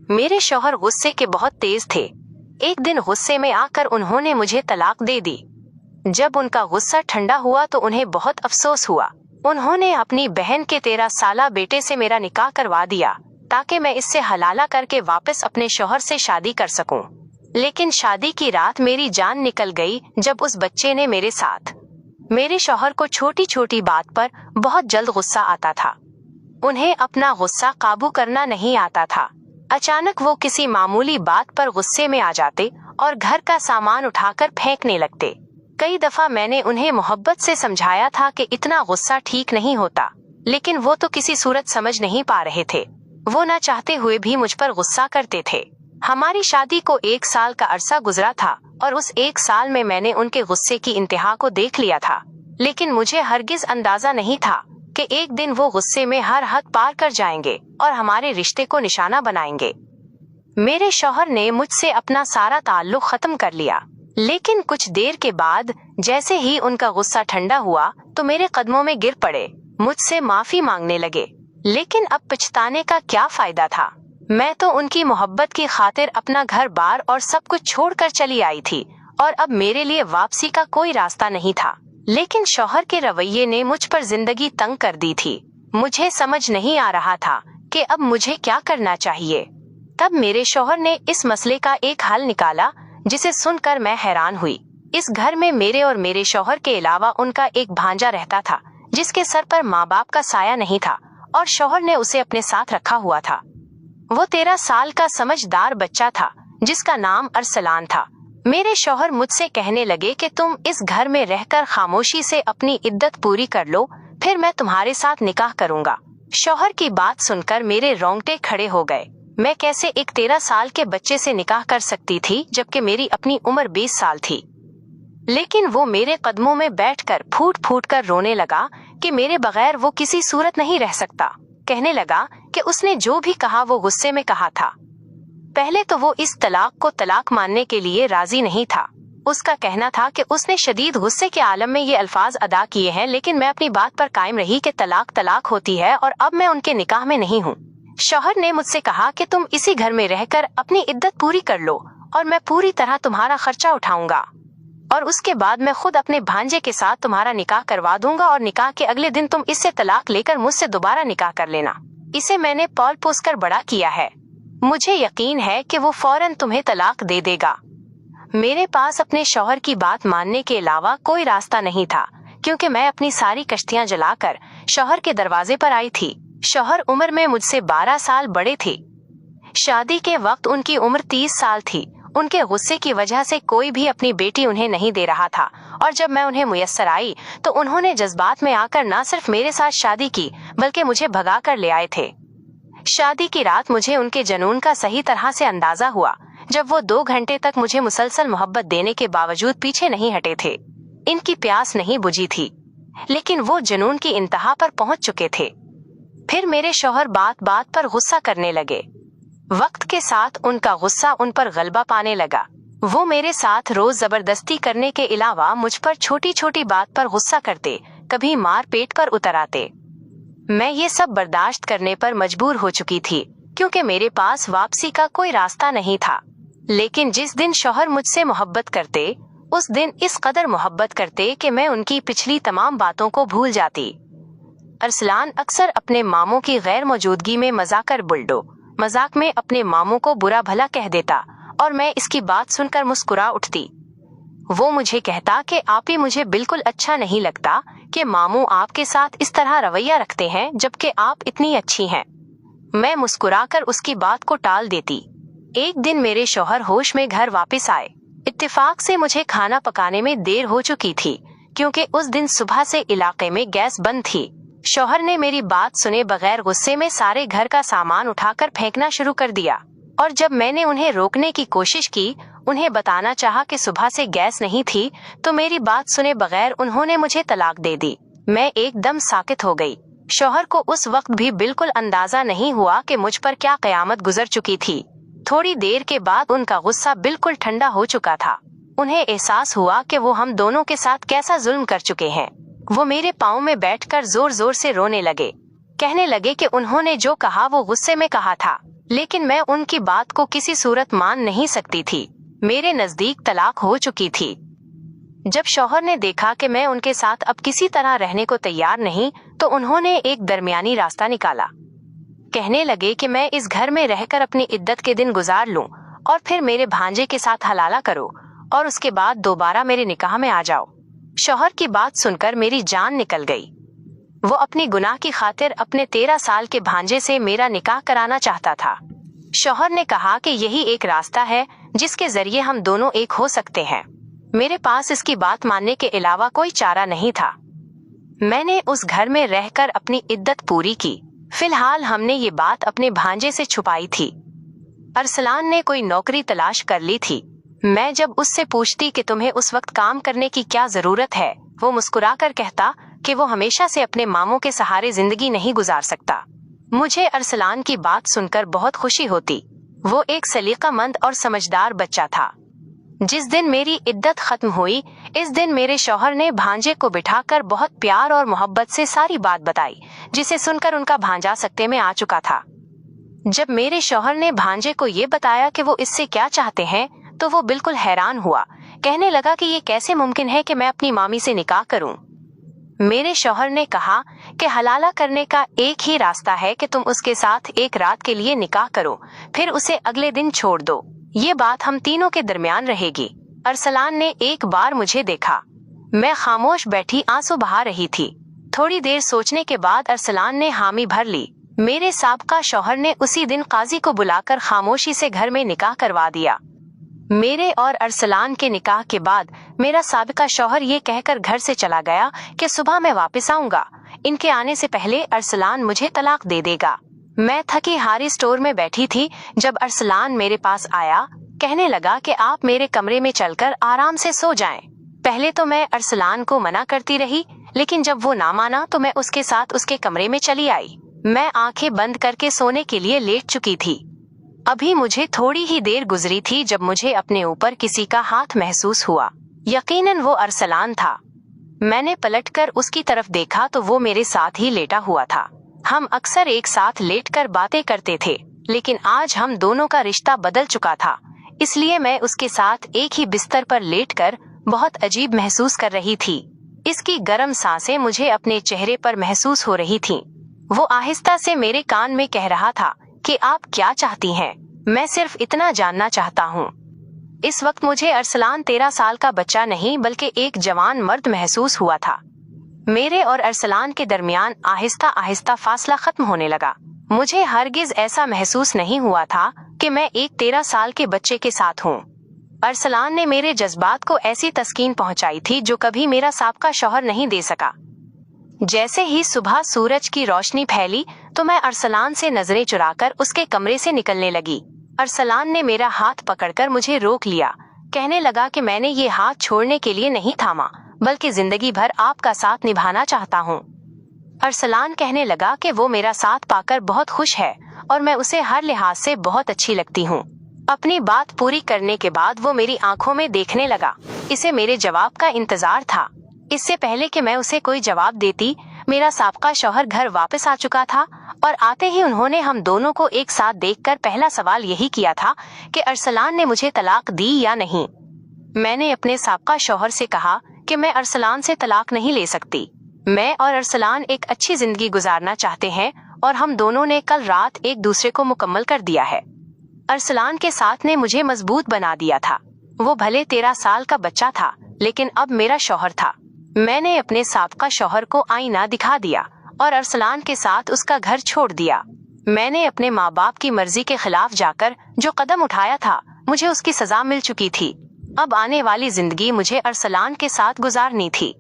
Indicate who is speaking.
Speaker 1: मेरे शौहर गुस्से के बहुत तेज थे। एक दिन गुस्से में आकर उन्होंने मुझे तलाक दे दी। जब उनका गुस्सा ठंडा हुआ तो उन्हें बहुत अफसोस हुआ। उन्होंने अपनी बहन के 13 साला बेटे से मेरा निकाह करवा दिया ताकि मैं इससे हलाला करके वापस अपने शौहर से शादी कर सकूं। लेकिन शादी की रात मेरी जान निकल गई जब उस बच्चे ने मेरे साथ। मेरे शौहर को छोटी छोटी बात पर बहुत जल्द गुस्सा आता था। उन्हें अपना गुस्सा काबू करना नहीं आता था। अचानक वो किसी मामूली बात पर गुस्से में आ जाते और घर का सामान उठाकर फेंकने लगते। कई दफा मैंने उन्हें मोहब्बत से समझाया था कि इतना गुस्सा ठीक नहीं होता, लेकिन वो तो किसी सूरत समझ नहीं पा रहे थे। वो न चाहते हुए भी मुझ पर गुस्सा करते थे। हमारी शादी को 1 साल का अरसा गुजरा था और उस 1 साल में मैंने उनके गुस्से की इंतहा को देख लिया था। लेकिन मुझे हरगिज अंदाजा नहीं था कि एक दिन वो गुस्से में हर हद पार कर जाएंगे और हमारे रिश्ते को निशाना बनाएंगे। मेरे शौहर ने मुझसे अपना सारा ताल्लुक खत्म कर लिया, लेकिन कुछ देर के बाद जैसे ही उनका गुस्सा ठंडा हुआ तो मेरे कदमों में गिर पड़े, मुझसे माफी मांगने लगे। लेकिन अब पछताने का क्या फायदा था? मैं तो उनकी मोहब्बत की खातिर अपना घर बार और सब कुछ छोड़कर चली आई थी और अब मेरे लिए वापसी का कोई रास्ता नहीं था। लेकिन शौहर के रवैये ने मुझ पर जिंदगी तंग कर दी थी। मुझे समझ नहीं आ रहा था कि अब मुझे क्या करना चाहिए। तब मेरे शौहर ने इस मसले का एक हल निकाला जिसे सुनकर मैं हैरान हुई। इस घर में मेरे और मेरे शौहर के अलावा उनका एक भांजा रहता था जिसके सर पर माँ बाप का साया नहीं था और शौहर ने उसे अपने साथ रखा हुआ था। वो 13 साल का समझदार बच्चा था जिसका नाम अरसलान था। मेरे शौहर मुझसे कहने लगे कि तुम इस घर में रहकर खामोशी से अपनी इद्दत पूरी कर लो, फिर मैं तुम्हारे साथ निकाह करूंगा। शौहर की बात सुनकर मेरे रोंगटे खड़े हो गए। मैं कैसे एक 13 साल के बच्चे से निकाह कर सकती थी जबकि मेरी अपनी उम्र 20 साल थी। लेकिन वो मेरे कदमों में बैठकर फूट फूट कर रोने लगा कि मेरे बगैर वो किसी सूरत नहीं रह सकता। कहने लगा कि उसने जो भी कहा वो गुस्से में कहा था। पहले तो वो इस तलाक को तलाक मानने के लिए राजी नहीं था। उसका कहना था कि उसने शदीद गुस्से के आलम में ये अल्फाज अदा किए हैं, लेकिन मैं अपनी बात पर कायम रही कि तलाक तलाक होती है और अब मैं उनके निकाह में नहीं हूँ। शौहर ने मुझसे कहा कि तुम इसी घर में रहकर अपनी इद्दत पूरी कर लो और मैं पूरी तरह तुम्हारा खर्चा उठाऊंगा और उसके बाद मैं खुद अपने भांजे के साथ तुम्हारा निकाह करवा दूंगा और निकाह के अगले दिन तुम इससे तलाक लेकर मुझसे दोबारा निकाह कर लेना। इसे मैंने पौल पोस कर बड़ा किया है। मुझे यकीन है कि वो फौरन तुम्हें तलाक दे देगा। मेरे पास अपने शौहर की बात मानने के अलावा कोई रास्ता नहीं था, क्योंकि मैं अपनी सारी कश्तियां जलाकर शौहर के दरवाजे पर आई थी। शौहर उम्र में मुझसे 12 साल बड़े थे। शादी के वक्त उनकी उम्र 30 साल थी। उनके गुस्से की वजह से कोई भी अपनी बेटी उन्हें नहीं दे रहा था और जब मैं उन्हें मुयस्सर आई तो उन्होंने जज्बात में आकर न सिर्फ मेरे साथ शादी की बल्कि मुझे भगा कर ले आए थे। शादी की रात मुझे उनके जुनून का सही तरह से अंदाजा हुआ जब वो 2 घंटे तक मुझे मुसलसल मोहब्बत देने के बावजूद पीछे नहीं हटे थे। इनकी प्यास नहीं बुझी थी, लेकिन वो जुनून की इंतहा पर पहुंच चुके थे। फिर मेरे शौहर बात बात पर गुस्सा करने लगे। वक्त के साथ उनका गुस्सा उन पर गलबा पाने लगा। वो मेरे साथ रोज जबरदस्ती करने के अलावा मुझ पर छोटी छोटी बात पर गुस्सा करते, कभी मार पेट पर उतर आते। मैं ये सब बर्दाश्त करने पर मजबूर हो चुकी थी क्योंकि मेरे पास वापसी का कोई रास्ता नहीं था। लेकिन जिस दिन शौहर मुझसे मोहब्बत करते उस दिन इस कदर मोहब्बत करते कि मैं उनकी पिछली तमाम बातों को भूल जाती। अरसलान अक्सर अपने मामों की गैर मौजूदगी में मजाक में अपने मामों को बुरा भला कह देता और मैं इसकी बात सुनकर मुस्कुरा उठती। वो मुझे कहता कि आप ही मुझे बिल्कुल अच्छा नहीं लगता कि मामू आपके साथ इस तरह रवैया रखते हैं जबकि आप इतनी अच्छी हैं। मैं मुस्कुराकर उसकी बात को टाल देती। एक दिन मेरे शौहर होश में घर वापस आए। इत्तेफाक से मुझे खाना पकाने में देर हो चुकी थी क्योंकि उस दिन सुबह से इलाके में गैस बंद थी। शौहर ने मेरी बात सुने बगैर गुस्से में सारे घर का सामान उठाकर फेंकना शुरू कर दिया और जब मैंने उन्हें रोकने की कोशिश की, उन्हें बताना चाहा कि सुबह से गैस नहीं थी, तो मेरी बात सुने बगैर उन्होंने मुझे तलाक दे दी। मैं एकदम साकित हो गई। शौहर को उस वक्त भी बिल्कुल अंदाजा नहीं हुआ कि मुझ पर क्या कयामत गुजर चुकी थी। थोड़ी देर के बाद उनका गुस्सा बिल्कुल ठंडा हो चुका था। उन्हें एहसास हुआ कि वो हम दोनों के साथ कैसा जुल्म कर चुके हैं। वो मेरे पाँव में बैठकर जोर जोर से रोने लगे। कहने लगे कि उन्होंने जो कहा वो गुस्से में कहा था। लेकिन मैं उनकी बात को किसी सूरत मान नहीं सकती थी। मेरे नजदीक तलाक हो चुकी थी। जब शौहर ने देखा कि मैं उनके साथ अब किसी तरह रहने को तैयार नहीं, तो उन्होंने एक दरमियानी रास्ता निकाला। कहने लगे कि मैं इस घर में रहकर अपनी इद्दत के दिन गुजार लूं और फिर मेरे भांजे के साथ हलाला करो और उसके बाद दोबारा मेरे निकाह में आ जाओ। शौहर की बात सुनकर मेरी जान निकल गई। वो अपनी गुनाह की खातिर अपने 13 साल के भांजे से मेरा निकाह कराना चाहता था। शौहर ने कहा कि यही एक रास्ता है जिसके जरिए हम दोनों एक हो सकते हैं। मेरे पास इसकी बात मानने के अलावा कोई चारा नहीं था। मैंने उस घर में रहकर अपनी इद्दत पूरी की। फिलहाल हमने ये बात अपने भांजे से छुपाई थी। अरसलान ने कोई नौकरी तलाश कर ली थी। मैं जब उससे पूछती कि तुम्हें उस वक्त काम करने की क्या जरूरत है, वो मुस्कुराकर कहता कि वो हमेशा से अपने मामों के सहारे जिंदगी नहीं गुजार सकता। मुझे अरसलान की बात सुनकर बहुत खुशी होती। वो एक सलीकामंद और समझदार बच्चा था। जिस दिन मेरी इद्दत खत्म हुई, इस दिन मेरे शौहर ने भांजे को बिठाकर बहुत प्यार और मोहब्बत से सारी बात बताई, जिसे सुनकर उनका भांजा सकते में आ चुका था। जब मेरे शौहर ने भांजे को ये बताया कि वो इससे क्या चाहते हैं, तो वो बिल्कुल हैरान हुआ। कहने लगा कि ये कैसे मुमकिन है कि मैं अपनी मामी से निकाह करूं। मेरे शौहर ने कहा कि हलाला करने का एक ही रास्ता है कि तुम उसके साथ एक रात के लिए निकाह करो, फिर उसे अगले दिन छोड़ दो। ये बात हम तीनों के दरमियान रहेगी। अरसलान ने एक बार मुझे देखा। मैं खामोश बैठी आंसू बहा रही थी। थोड़ी देर सोचने के बाद अरसलान ने हामी भर ली। मेरे साबका शौहर ने उसी दिन काजी को बुलाकर खामोशी से घर में निकाह करवा दिया। मेरे और अरसलान के निकाह के बाद मेरा साबिका शौहर ये कहकर घर से चला गया कि सुबह मैं वापस आऊंगा। इनके आने से पहले अरसलान मुझे तलाक दे देगा। मैं थकी हारी स्टोर में बैठी थी जब अरसलान मेरे पास आया। कहने लगा कि आप मेरे कमरे में चलकर आराम से सो जाएं। पहले तो मैं अरसलान को मना करती रही, लेकिन जब वो ना माना तो मैं उसके साथ उसके कमरे में चली आई। मैं आंखें बंद करके सोने के लिए लेट चुकी थी। अभी मुझे थोड़ी ही देर गुजरी थी जब मुझे अपने ऊपर किसी का हाथ महसूस हुआ। यकीनन वो अरसलान था। मैंने पलटकर उसकी तरफ देखा तो वो मेरे साथ ही लेटा हुआ था। हम अक्सर एक साथ लेटकर बातें करते थे, लेकिन आज हम दोनों का रिश्ता बदल चुका था, इसलिए मैं उसके साथ एक ही बिस्तर पर लेटकर बहुत अजीब महसूस कर रही थी। इसकी गर्म सांसें मुझे अपने चेहरे पर महसूस हो रही थीं। वो आहिस्ता से मेरे कान में कह रहा था कि आप क्या चाहती हैं? मैं सिर्फ इतना जानना चाहता हूँ। इस वक्त मुझे अरसलान 13 साल का बच्चा नहीं बल्कि एक जवान मर्द महसूस हुआ था। मेरे और अरसलान के दरमियान आहिस्ता आहिस्ता फासला खत्म होने लगा। मुझे हरगिज ऐसा महसूस नहीं हुआ था कि मैं एक 13 साल के बच्चे के साथ हूँ। अरसलान ने मेरे जज्बात को ऐसी तस्कीन पहुँचाई थी जो कभी मेरा साबका शौहर नहीं दे सका। जैसे ही सुबह सूरज की रोशनी फैली तो मैं अरसलान से नजरें चुराकर उसके कमरे से निकलने लगी। अरसलान ने मेरा हाथ पकड़कर मुझे रोक लिया। कहने लगा कि मैंने ये हाथ छोड़ने के लिए नहीं थामा, बल्कि जिंदगी भर आपका साथ निभाना चाहता हूँ। अरसलान कहने लगा कि वो मेरा साथ पाकर बहुत खुश है और मैं उसे हर लिहाज से बहुत अच्छी लगती हूँ। अपनी बात पूरी करने के बाद वो मेरी आंखों में देखने लगा। इसे मेरे जवाब का इंतजार था। इससे पहले कि मैं उसे कोई जवाब देती, मेरा साबका शौहर घर वापस आ चुका था और आते ही उन्होंने हम दोनों को एक साथ देखकर पहला सवाल यही किया था कि अरसलान ने मुझे तलाक दी या नहीं। मैंने अपने साबका शौहर से कहा कि मैं अरसलान से तलाक नहीं ले सकती। मैं और अरसलान एक अच्छी जिंदगी गुजारना चाहते हैं और हम दोनों ने कल रात एक दूसरे को मुकम्मल कर दिया है। अरसलान के साथ ने मुझे मजबूत बना दिया था। वो भले 13 साल का बच्चा था, लेकिन अब मेरा शौहर था। मैंने अपने साबका शौहर को आईना दिखा दिया और अरसलान के साथ उसका घर छोड़ दिया। मैंने अपने माँ बाप की मर्जी के खिलाफ जाकर जो कदम उठाया था, मुझे उसकी सजा मिल चुकी थी। अब आने वाली जिंदगी मुझे अरसलान के साथ गुजारनी थी।